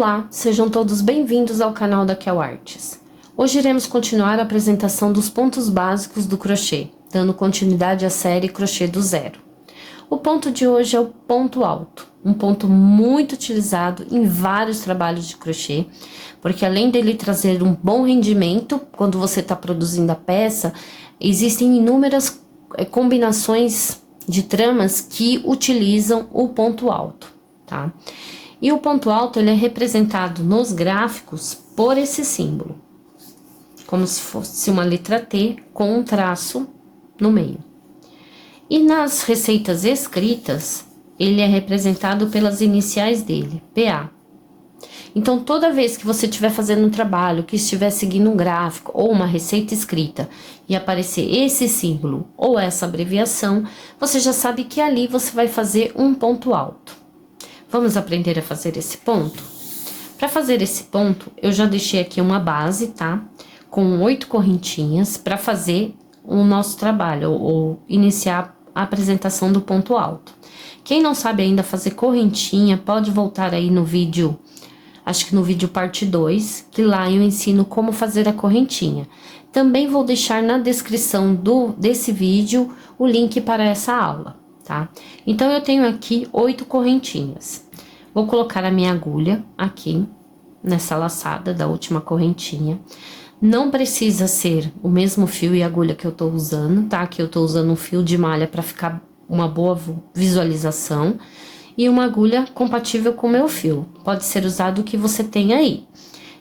Olá, sejam todos bem-vindos ao canal da Kel Artes. Hoje iremos continuar a apresentação dos pontos básicos do crochê, dando continuidade à série Crochê do Zero. O ponto de hoje é o ponto alto, um ponto muito utilizado em vários trabalhos de crochê, porque além dele trazer um bom rendimento quando você está produzindo a peça, existem inúmeras combinações de tramas que utilizam o ponto alto, tá? E o ponto alto ele é representado nos gráficos por esse símbolo, como se fosse uma letra T com um traço no meio. E nas receitas escritas, ele é representado pelas iniciais dele, PA. Então, toda vez que você estiver fazendo um trabalho, que estiver seguindo um gráfico ou uma receita escrita e aparecer esse símbolo ou essa abreviação, você já sabe que ali você vai fazer um ponto alto. Vamos aprender a fazer esse ponto? Para fazer esse ponto, eu já deixei aqui uma base, tá? Com 8 correntinhas para fazer o nosso trabalho, ou iniciar a apresentação do ponto alto. Quem não sabe ainda fazer correntinha, pode voltar aí no vídeo, acho que no vídeo parte 2, que lá eu ensino como fazer a correntinha. Também vou deixar na descrição desse vídeo o link para essa aula. Tá? Então, eu tenho aqui 8 correntinhas. Vou colocar a minha agulha aqui, nessa laçada da última correntinha. Não precisa ser o mesmo fio e agulha que eu tô usando, tá? Que eu tô usando um fio de malha para ficar uma boa visualização. E uma agulha compatível com o meu fio. Pode ser usado o que você tem aí.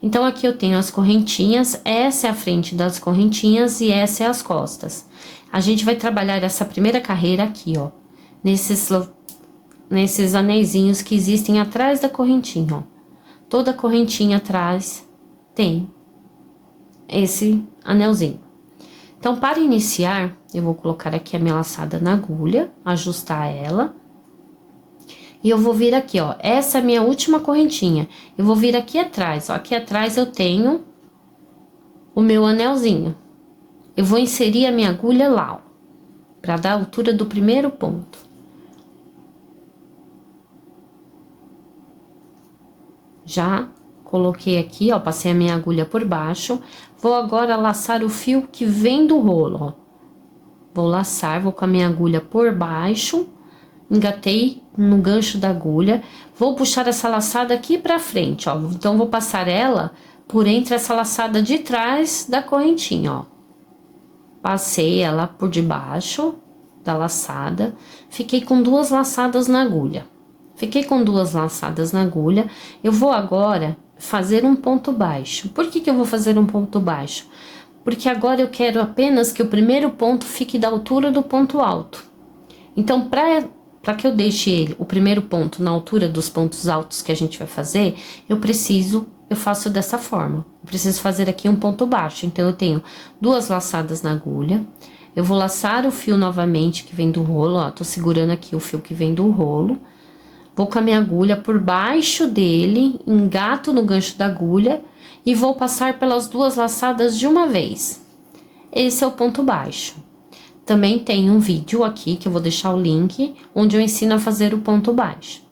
Então, aqui eu tenho as correntinhas, essa é a frente das correntinhas e essa é as costas. A gente vai trabalhar essa primeira carreira aqui, ó. Nesses anéisinhos que existem atrás da correntinha, ó. Toda correntinha atrás tem esse anelzinho. Então, para iniciar, eu vou colocar aqui a minha laçada na agulha, ajustar ela. E eu vou vir aqui, ó, essa é a minha última correntinha. Eu vou vir aqui atrás, ó, aqui atrás eu tenho o meu anelzinho. Eu vou inserir a minha agulha lá, ó, pra dar a altura do primeiro ponto. Já coloquei aqui, ó, passei a minha agulha por baixo. Vou agora laçar o fio que vem do rolo, ó. Vou laçar, vou com a minha agulha por baixo, engatei no gancho da agulha. Vou puxar essa laçada aqui pra frente, ó. Então, vou passar ela por entre essa laçada de trás da correntinha, ó. Passei ela por debaixo da laçada, fiquei com 2 laçadas na agulha. Fiquei com 2 laçadas na agulha. Eu vou agora fazer um ponto baixo. Por que eu vou fazer um ponto baixo? Porque agora eu quero apenas que o primeiro ponto fique da altura do ponto alto. Então, para que eu deixe o primeiro ponto na altura dos pontos altos que a gente vai fazer, eu faço dessa forma. Eu preciso fazer aqui um ponto baixo. Então, eu tenho 2 laçadas na agulha. Eu vou laçar o fio novamente que vem do rolo, ó. Tô segurando aqui o fio que vem do rolo. Vou com a minha agulha por baixo dele, engato no gancho da agulha e vou passar pelas 2 laçadas de uma vez. Esse é o ponto baixo. Também tem um vídeo aqui, que eu vou deixar o link, onde eu ensino a fazer o ponto baixo.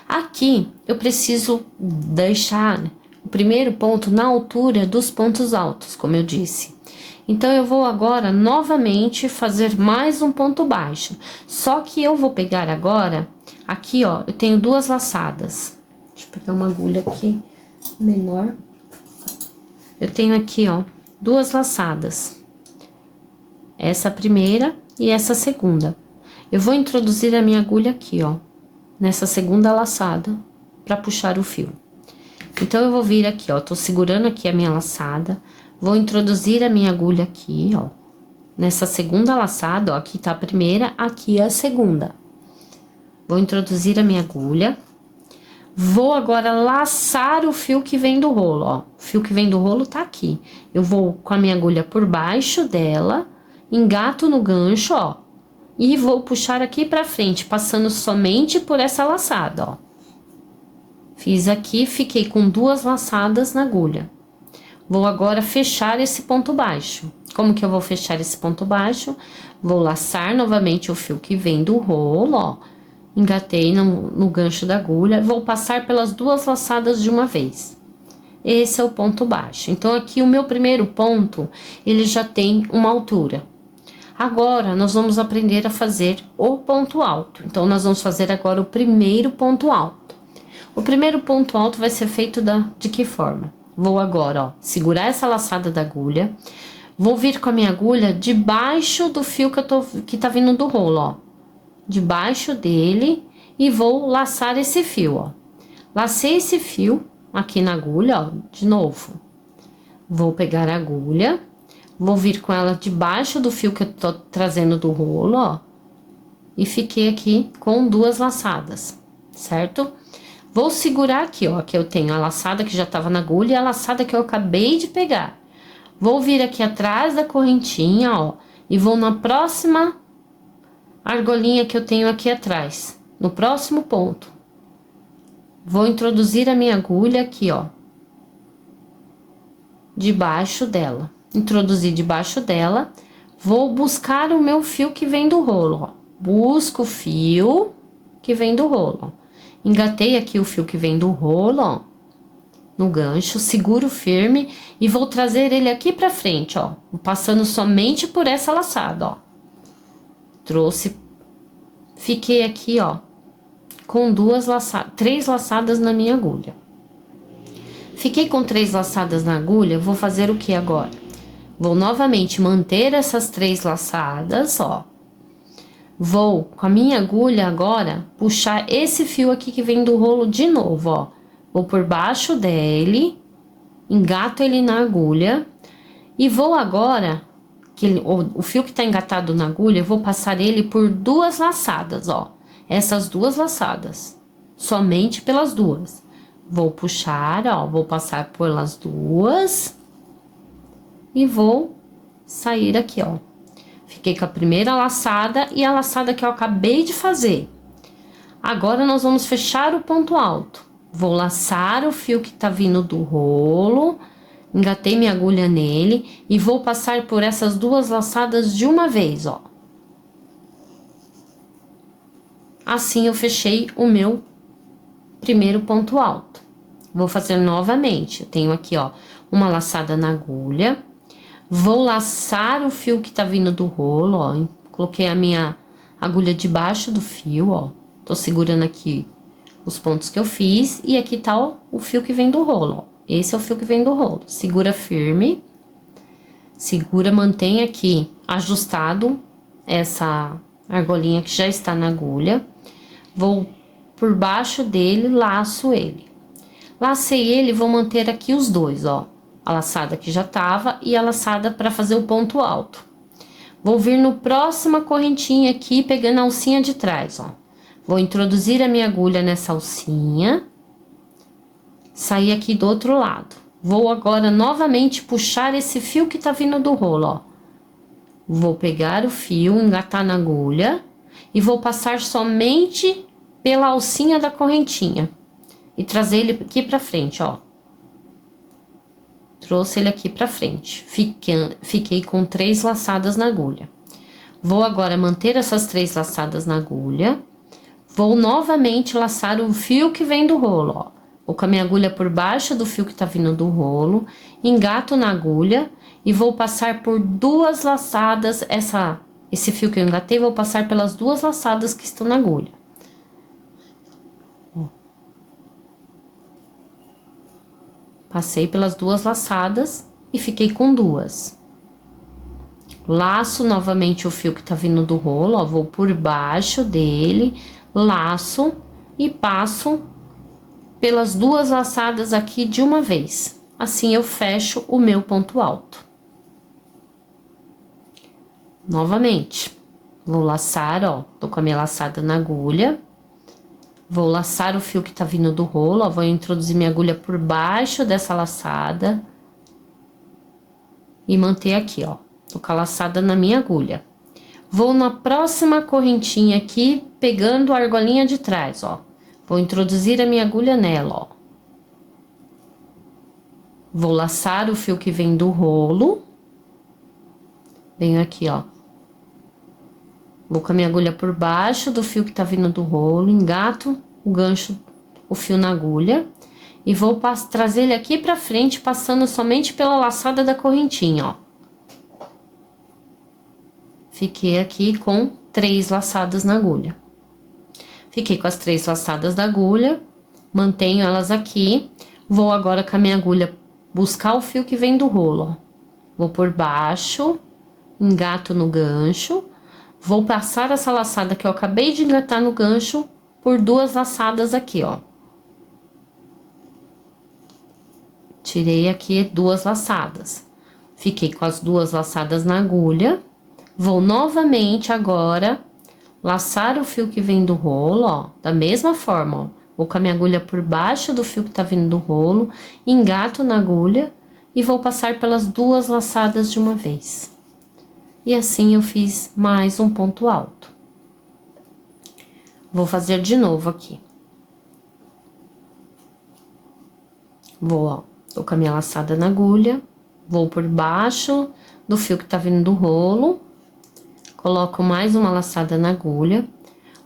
Aqui, eu preciso deixar o primeiro ponto na altura dos pontos altos, como eu disse. Então, eu vou agora, novamente, fazer mais um ponto baixo. Só que eu vou pegar agora, aqui, ó, eu tenho 2 laçadas. Deixa eu pegar uma agulha aqui, menor. Eu tenho aqui, ó, 2 laçadas. Essa primeira e essa segunda. Eu vou introduzir a minha agulha aqui, ó, nessa segunda laçada, pra puxar o fio. Então, eu vou vir aqui, ó, tô segurando aqui a minha laçada, vou introduzir a minha agulha aqui, ó, nessa segunda laçada, ó, aqui tá a primeira, aqui é a segunda. Vou introduzir a minha agulha, vou agora laçar o fio que vem do rolo, ó, o fio que vem do rolo tá aqui. Eu vou com a minha agulha por baixo dela, engato no gancho, ó, e vou puxar aqui pra frente, passando somente por essa laçada, ó. Fiz aqui, fiquei com 2 laçadas na agulha. Vou agora fechar esse ponto baixo. Como que eu vou fechar esse ponto baixo? Vou laçar novamente o fio que vem do rolo, ó, Engatei no gancho da agulha, vou passar pelas duas laçadas de uma vez. Esse é o ponto baixo. Então, aqui o meu primeiro ponto, ele já tem uma altura. Agora, nós vamos aprender a fazer o ponto alto. Então, nós vamos fazer agora o primeiro ponto alto. O primeiro ponto alto vai ser feito de que forma? Vou agora, ó, segurar essa laçada da agulha, vou vir com a minha agulha debaixo do fio que tá vindo do rolo, ó. Debaixo dele e vou laçar esse fio, ó. Lacei esse fio aqui na agulha, ó, de novo. Vou pegar a agulha, vou vir com ela debaixo do fio que eu tô trazendo do rolo, ó. E fiquei aqui com duas laçadas, certo? Vou segurar aqui, ó, que eu tenho a laçada que já tava na agulha e a laçada que eu acabei de pegar. Vou vir aqui atrás da correntinha, ó, e vou na próxima argolinha que eu tenho aqui atrás, no próximo ponto. Vou introduzir a minha agulha aqui, ó, debaixo dela. Introduzir debaixo dela, vou buscar o meu fio que vem do rolo, ó. Busco o fio que vem do rolo, ó. Engatei aqui o fio que vem do rolo, ó, no gancho, seguro firme e vou trazer ele aqui pra frente, ó, passando somente por essa laçada, ó. Trouxe, fiquei aqui, ó, com três laçadas na minha agulha. Fiquei com 3 laçadas na agulha, vou fazer o que agora? Vou novamente manter essas 3 laçadas, ó. Vou, com a minha agulha agora, puxar esse fio aqui que vem do rolo de novo, ó. Vou por baixo dele, engato ele na agulha e vou agora, o fio que tá engatado na agulha, eu vou passar ele por 2 laçadas, ó. Essas 2 laçadas, somente pelas 2. Vou puxar, ó, vou passar pelas 2 e vou sair aqui, ó. Fiquei com a primeira laçada e a laçada que eu acabei de fazer. Agora, nós vamos fechar o ponto alto. Vou laçar o fio que tá vindo do rolo, engatei minha agulha nele e vou passar por essas 2 laçadas de uma vez, ó. Assim, eu fechei o meu primeiro ponto alto. Vou fazer novamente. Eu tenho aqui, ó, uma laçada na agulha. Vou laçar o fio que tá vindo do rolo, ó. Coloquei a minha agulha debaixo do fio, ó. Tô segurando aqui os pontos que eu fiz. E aqui tá, ó, o fio que vem do rolo, ó. Esse é o fio que vem do rolo. Segura firme. Segura, mantém aqui ajustado essa argolinha que já está na agulha. Vou por baixo dele, laço ele. Lacei ele, vou manter aqui os dois, ó. A laçada que já tava e a laçada para fazer o ponto alto. Vou vir no próxima correntinha aqui, pegando a alcinha de trás, ó. Vou introduzir a minha agulha nessa alcinha. Sair aqui do outro lado. Vou agora novamente puxar esse fio que tá vindo do rolo, ó. Vou pegar o fio, engatar na agulha e vou passar somente pela alcinha da correntinha. E trazer ele aqui pra frente, ó. Trouxe ele aqui pra frente. Fiquei com 3 laçadas na agulha. Vou agora manter essas 3 laçadas na agulha. Vou novamente laçar o fio que vem do rolo, ó. Vou com a minha agulha por baixo do fio que tá vindo do rolo. Engato na agulha e vou passar por 2 laçadas. Esse fio que eu engatei, vou passar pelas 2 laçadas que estão na agulha. Passei pelas 2 laçadas e fiquei com 2. Laço novamente o fio que tá vindo do rolo, ó. Vou por baixo dele, laço e passo pelas 2 laçadas aqui de uma vez. Assim eu fecho o meu ponto alto. Novamente, vou laçar, ó. Tô com a minha laçada na agulha. Vou laçar o fio que tá vindo do rolo, ó. Vou introduzir minha agulha por baixo dessa laçada. E manter aqui, ó. Tô com a laçada na minha agulha. Vou na próxima correntinha aqui, pegando a argolinha de trás, ó. Vou introduzir a minha agulha nela, ó. Vou laçar o fio que vem do rolo. Venho aqui, ó. Vou com a minha agulha por baixo do fio que tá vindo do rolo, engato o gancho, o fio na agulha e vou trazer ele aqui pra frente, passando somente pela laçada da correntinha, ó. Fiquei aqui com 3 laçadas na agulha. Fiquei com as 3 laçadas da agulha, mantenho elas aqui. Vou agora com a minha agulha buscar o fio que vem do rolo, ó. Vou por baixo, engato no gancho, vou passar essa laçada que eu acabei de engatar no gancho por 2 laçadas aqui, ó. Tirei aqui 2 laçadas. Fiquei com as 2 laçadas na agulha. Vou novamente agora laçar o fio que vem do rolo, ó, da mesma forma, ó. Vou com a minha agulha por baixo do fio que tá vindo do rolo, engato na agulha e vou passar pelas 2 laçadas de uma vez. E assim eu fiz mais um ponto alto. Vou fazer de novo aqui. Vou, ó, tô com a minha laçada na agulha, vou por baixo do fio que tá vindo do rolo, coloco mais uma laçada na agulha.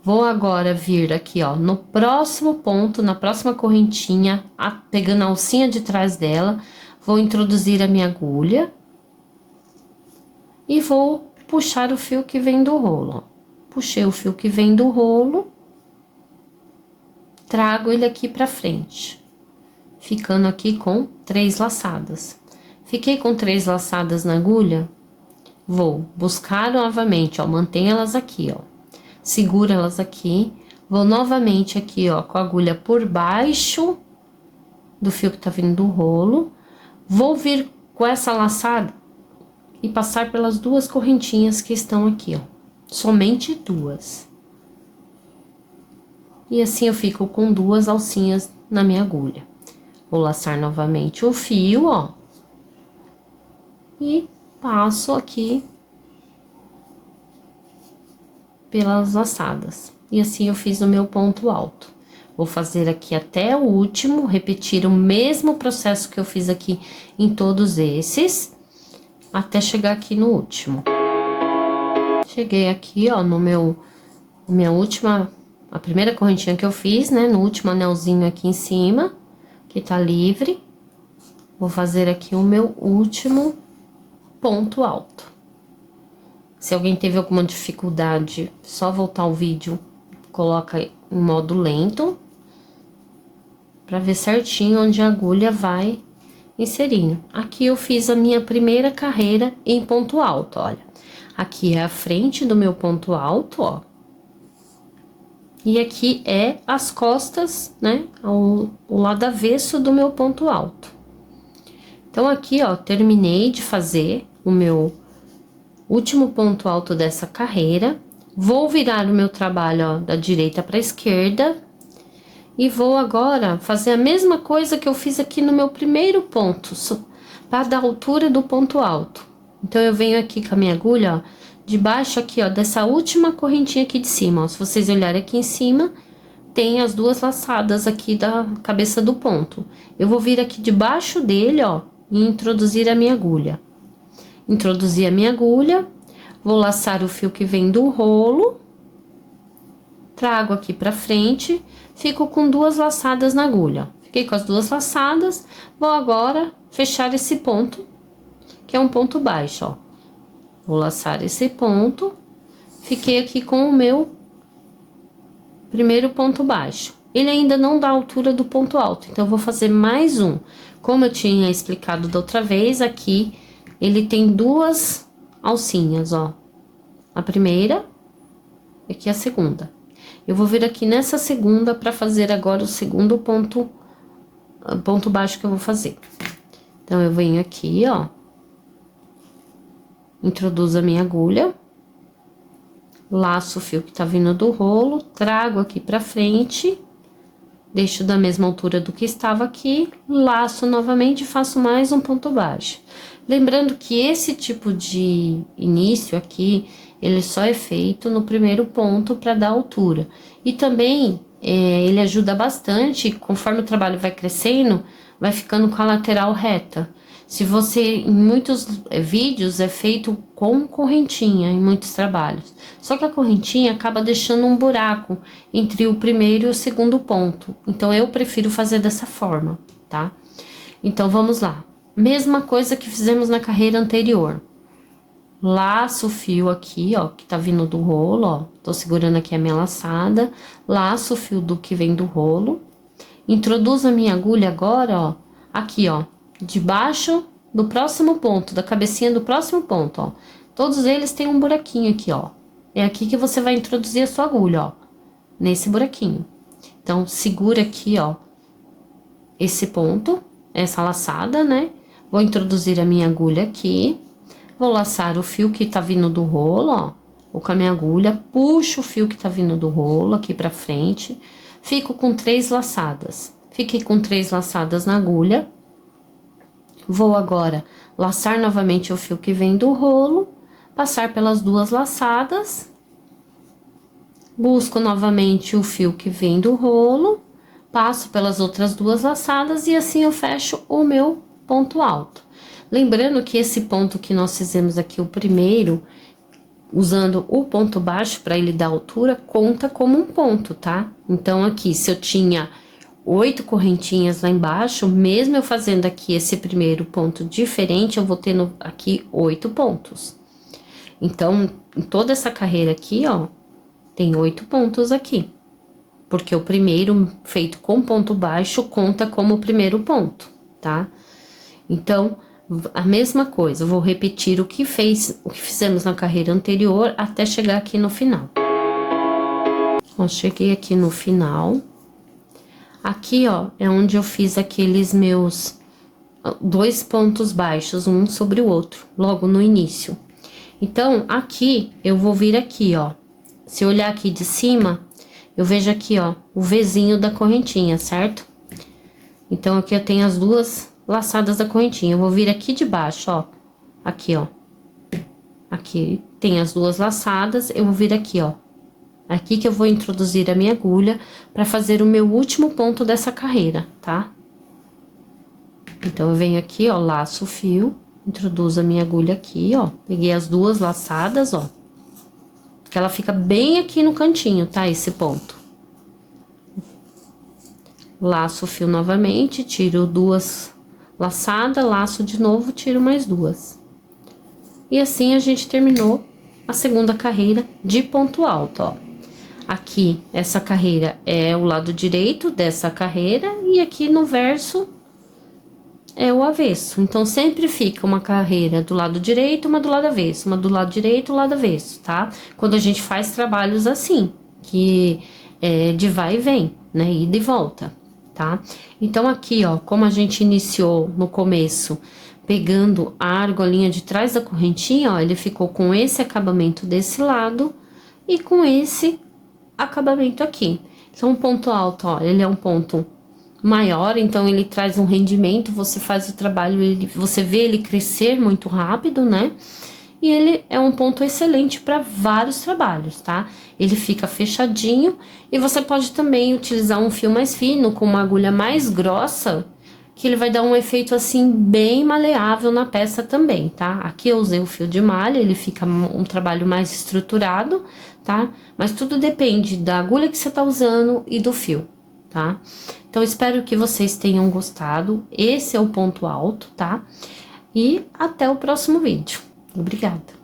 Vou agora vir aqui, ó, no próximo ponto, na próxima correntinha, pegando a alcinha de trás dela, vou introduzir a minha agulha e vou puxar o fio que vem do rolo, ó. Puxei o fio que vem do rolo, trago ele aqui pra frente, ficando aqui com 3 laçadas. Fiquei com 3 laçadas na agulha, vou buscar novamente, ó, mantenho elas aqui, ó. Seguro elas aqui, vou novamente aqui, ó, com a agulha por baixo do fio que tá vindo do rolo, vou vir com essa laçada e passar pelas 2 correntinhas que estão aqui, ó, somente 2. E assim eu fico com 2 alcinhas na minha agulha. Vou laçar novamente o fio, ó, e passo aqui pelas laçadas. E assim eu fiz o meu ponto alto. Vou fazer aqui até o último, repetir o mesmo processo que eu fiz aqui em todos esses, até chegar aqui no último. Cheguei aqui, ó, no minha última, a primeira correntinha que eu fiz, né, no último anelzinho aqui em cima, que tá livre. Vou fazer aqui o meu último ponto alto. Se alguém teve alguma dificuldade, só voltar o vídeo, coloca em modo lento, para ver certinho onde a agulha vai inserindo. Aqui eu fiz a minha primeira carreira em ponto alto, olha. Aqui é a frente do meu ponto alto, ó. E aqui é as costas, né, o lado avesso do meu ponto alto. Então aqui, ó, terminei de fazer o meu último ponto alto dessa carreira. Vou virar o meu trabalho, ó, da direita para a esquerda e vou agora fazer a mesma coisa que eu fiz aqui no meu primeiro ponto, para dar altura do ponto alto. Então eu venho aqui com a minha agulha, ó, debaixo aqui, ó, dessa última correntinha aqui de cima, ó. Se vocês olharem aqui em cima, tem as 2 laçadas aqui da cabeça do ponto. Eu vou vir aqui debaixo dele, ó, e introduzir a minha agulha. Introduzi a minha agulha, vou laçar o fio que vem do rolo, trago aqui pra frente, fico com 2 laçadas na agulha. Fiquei com as 2 laçadas, vou agora fechar esse ponto, que é um ponto baixo, ó. Vou laçar esse ponto, fiquei aqui com o meu primeiro ponto baixo. Ele ainda não dá a altura do ponto alto, então eu vou fazer mais um. Como eu tinha explicado da outra vez, aqui ele tem 2 alcinhas, ó. A primeira e aqui a segunda. Eu vou vir aqui nessa segunda para fazer agora o segundo ponto baixo que eu vou fazer. Então, eu venho aqui, ó. Introduzo a minha agulha. Laço o fio que tá vindo do rolo, trago aqui pra frente. Deixo da mesma altura do que estava aqui, laço novamente e faço mais um ponto baixo. Lembrando que esse tipo de início aqui, ele só é feito no primeiro ponto para dar altura. E também, ele ajuda bastante, conforme o trabalho vai crescendo, vai ficando com a lateral reta. Se você, em muitos vídeos, é feito com correntinha, em muitos trabalhos. Só que a correntinha acaba deixando um buraco entre o primeiro e o segundo ponto. Então, eu prefiro fazer dessa forma, tá? Então, vamos lá. Mesma coisa que fizemos na carreira anterior. Laço o fio aqui, ó, que tá vindo do rolo, ó. Tô segurando aqui a minha laçada. Laço o fio do que vem do rolo. Introduzo a minha agulha agora, ó, aqui, ó, debaixo do próximo ponto, da cabecinha do próximo ponto, ó. Todos eles têm um buraquinho aqui, ó. É aqui que você vai introduzir a sua agulha, ó, nesse buraquinho. Então, segura aqui, ó, esse ponto, essa laçada, né? Vou introduzir a minha agulha aqui. Vou laçar o fio que tá vindo do rolo, ó. Vou com a minha agulha, puxo o fio que tá vindo do rolo aqui pra frente. Fico com 3 laçadas. Fiquei com 3 laçadas na agulha. Vou agora laçar novamente o fio que vem do rolo, passar pelas 2 laçadas. Busco novamente o fio que vem do rolo, passo pelas outras 2 laçadas e assim eu fecho o meu ponto alto. Lembrando que esse ponto que nós fizemos aqui, o primeiro, usando o ponto baixo para ele dar altura, conta como um ponto, tá? Então, aqui, se eu tinha 8 correntinhas lá embaixo, mesmo eu fazendo aqui esse primeiro ponto diferente, eu vou tendo aqui 8 pontos. Então, em toda essa carreira aqui, ó, tem 8 pontos aqui. Porque o primeiro feito com ponto baixo conta como o primeiro ponto, tá? Então, a mesma coisa, eu vou repetir o que fizemos na carreira anterior até chegar aqui no final. Ó, cheguei aqui no final. Aqui, ó, é onde eu fiz aqueles meus 2 pontos baixos, um sobre o outro, logo no início. Então, aqui, eu vou vir aqui, ó. Se eu olhar aqui de cima, eu vejo aqui, ó, o Vzinho da correntinha, certo? Então, aqui eu tenho as 2 laçadas da correntinha. Eu vou vir aqui de baixo, ó. Aqui, ó. Aqui tem as 2 laçadas, eu vou vir aqui, ó. Aqui que eu vou introduzir a minha agulha para fazer o meu último ponto dessa carreira, tá? Então, eu venho aqui, ó, laço o fio, introduzo a minha agulha aqui, ó. Peguei as 2 laçadas, ó. Que ela fica bem aqui no cantinho, tá? Esse ponto. Laço o fio novamente, tiro 2 laçadas, laço de novo, tiro mais 2. E assim a gente terminou a segunda carreira de ponto alto, ó. Aqui, essa carreira é o lado direito dessa carreira e aqui no verso é o avesso. Então, sempre fica uma carreira do lado direito, uma do lado avesso, uma do lado direito, o lado avesso, tá? Quando a gente faz trabalhos assim, que é de vai e vem, né? Ida e volta, tá? Então, aqui, ó, como a gente iniciou no começo, pegando a argolinha de trás da correntinha, ó, ele ficou com esse acabamento desse lado e com esse acabamento aqui. Então, o ponto alto, ó, ele é um ponto maior, então ele traz um rendimento, você faz o trabalho, você vê ele crescer muito rápido, né? E ele é um ponto excelente para vários trabalhos, tá? Ele fica fechadinho e você pode também utilizar um fio mais fino com uma agulha mais grossa, que ele vai dar um efeito assim bem maleável na peça também, tá? Aqui eu usei o fio de malha, ele fica um trabalho mais estruturado, tá? Mas tudo depende da agulha que você tá usando e do fio, tá? Então, espero que vocês tenham gostado. Esse é o ponto alto, tá? E até o próximo vídeo. Obrigada.